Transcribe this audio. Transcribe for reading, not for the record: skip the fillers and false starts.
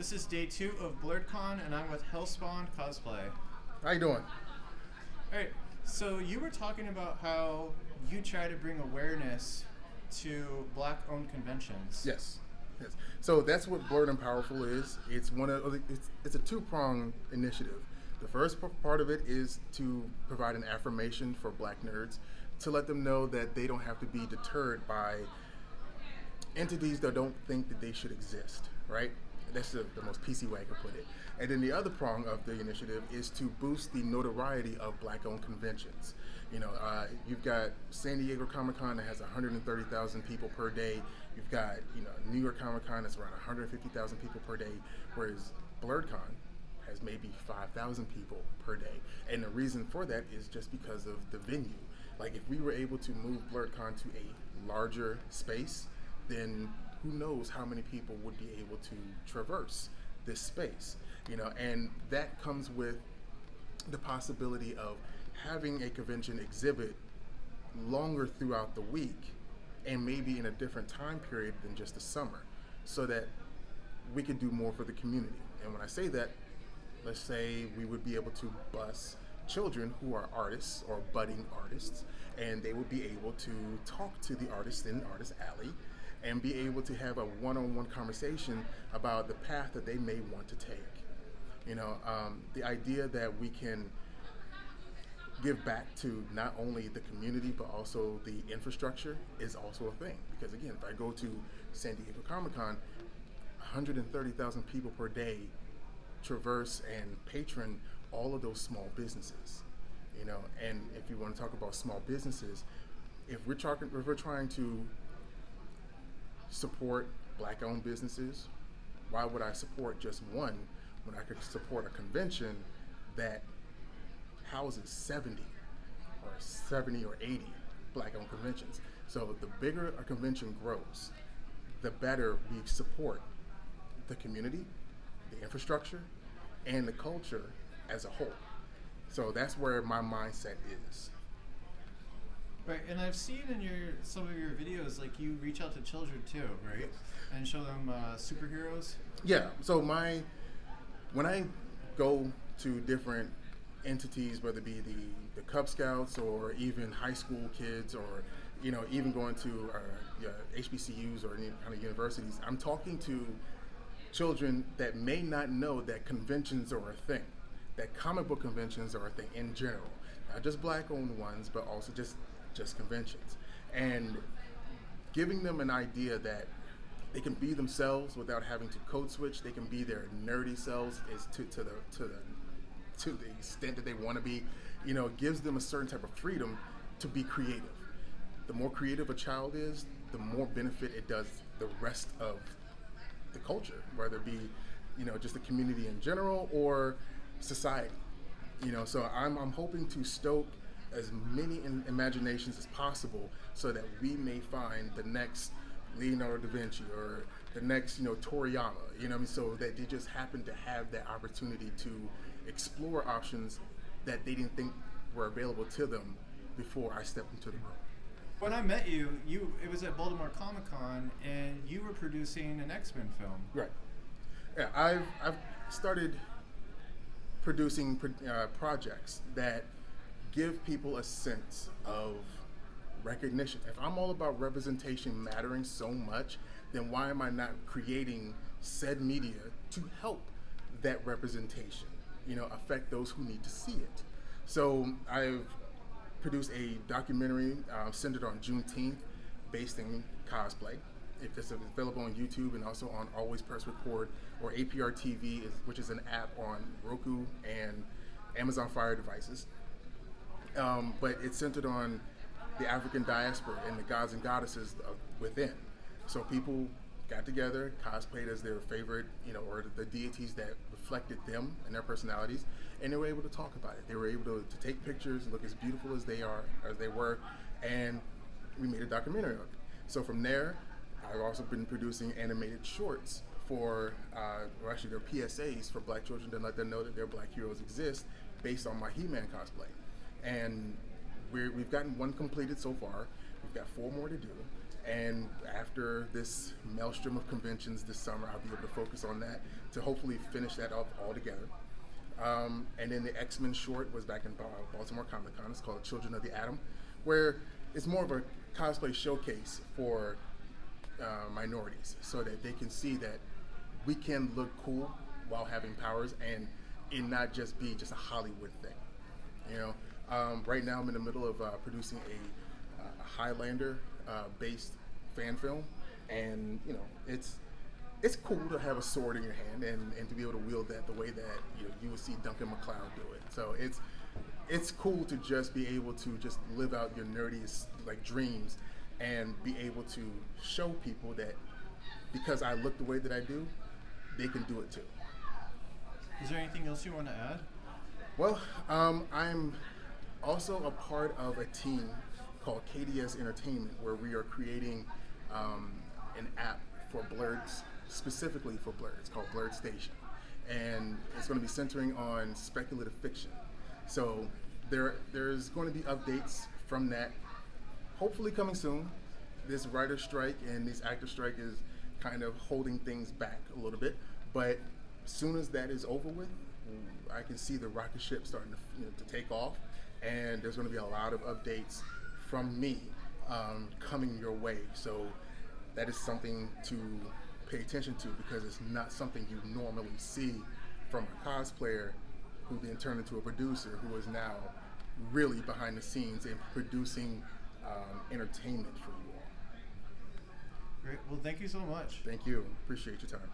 This is day 2 of Blerdcon, and I'm with Hellspawned Cosplay. How you doing? Alright, so you were talking about how you try to bring awareness to Black-owned conventions. Yes. So that's what Blurred and Powerful is. It's it's a two-pronged initiative. The first part of it is to provide an affirmation for Black nerds, to let them know that they don't have to be deterred by entities that don't think that they should exist, right? That's the most PC way I could put it. And then the other prong of the initiative is to boost the notoriety of Black-owned conventions. You've got San Diego Comic-Con that has 130,000 people per day. You've got, New York Comic-Con that's around 150,000 people per day, whereas Blerdcon has maybe 5,000 people per day. And the reason for that is just because of the venue. Like, if we were able to move Blerdcon to a larger space, then who knows how many people would be able to traverse this space, and that comes with the possibility of having a convention exhibit longer throughout the week and maybe in a different time period than just the summer, so that we could do more for the community. And when I say that, let's say we would be able to bus children who are artists or budding artists, and they would be able to talk to the artists in Artist Alley and be able to have a one-on-one conversation about the path that they may want to take. The idea that we can give back to not only the community but also the infrastructure is also a thing. Because again, if I go to San Diego Comic-Con, 130,000 people per day traverse and patron all of those small businesses. And if you want to talk about small businesses, if we're trying to support Black-owned businesses, why would I support just one when I could support a convention that houses 70 or 80 Black-owned conventions? So the bigger a convention grows, the better we support the community, the infrastructure, and the culture as a whole. So that's where my mindset is. Right, and I've seen in some of your videos, like, you reach out to children too, right? Yes. And show them superheroes. Yeah. So when I go to different entities, whether it be the Cub Scouts or even high school kids, or even going to HBCUs or any kind of universities, I'm talking to children that may not know that conventions are a thing, that comic book conventions are a thing in general, not just Black-owned ones, but also just conventions, and giving them an idea that they can be themselves without having to code switch. They can be their nerdy selves to the extent that they want to be. Gives them a certain type of freedom to be creative. The more creative a child is, the more benefit it does the rest of the culture, whether it be just the community in general or society. So I'm hoping to stoke as many imaginations as possible, so that we may find the next Leonardo da Vinci or the next Toriyama, so that they just happen to have that opportunity to explore options that they didn't think were available to them before I stepped into the room. When I met you, it was at Baltimore Comic-Con, and you were producing an X-Men film. Right. Yeah, I've started producing projects that give people a sense of recognition. If I'm all about representation mattering so much, then why am I not creating said media to help that representation, affect those who need to see it? So I've produced a documentary centered on Juneteenth, based in cosplay. It's available on YouTube and also on Always Press Record, or APR TV, which is an app on Roku and Amazon Fire devices. But it's centered on the African diaspora and the gods and goddesses within. So people got together, cosplayed as their favorite, or the deities that reflected them and their personalities, and they were able to talk about it. They were able to take pictures, look as beautiful as they were, and we made a documentary of it. So from there, I've also been producing animated shorts they're PSAs for Black children to let them know that their Black heroes exist, based on my He-Man cosplay. And we've gotten one completed so far. We've got 4 more to do, And after this maelstrom of conventions this summer, I'll be able to focus on that to hopefully finish that up all together. And then the X-Men short was back in Baltimore Comic Con. It's called Children of the Atom, where it's more of a cosplay showcase for minorities, so that they can see that we can look cool while having powers, and it not just be just a Hollywood thing. You know, right now I'm in the middle of producing a Highlander based fan film, and you know, it's cool to have a sword in your hand and to be able to wield that the way that you would see Duncan MacLeod do it. So it's cool to just be able to just live out your nerdiest like dreams and be able to show people that because I look the way that I do, they can do it too. Is there anything else you want to add? Well, I'm also a part of a team called KDS Entertainment, where we are creating an app for Blerds, specifically for Blerds, called Blerd Station. And it's going to be centering on speculative fiction. So there's going to be updates from that, hopefully coming soon. This writer strike and this actor strike is kind of holding things back a little bit, but as soon as that is over with, I can see the rocket ship starting to take off, and there's going to be a lot of updates from me coming your way. So that is something to pay attention to, because it's not something you normally see from a cosplayer who then turned into a producer who is now really behind the scenes and producing entertainment for you all. Great. Well, thank you so much. Thank you. Appreciate your time.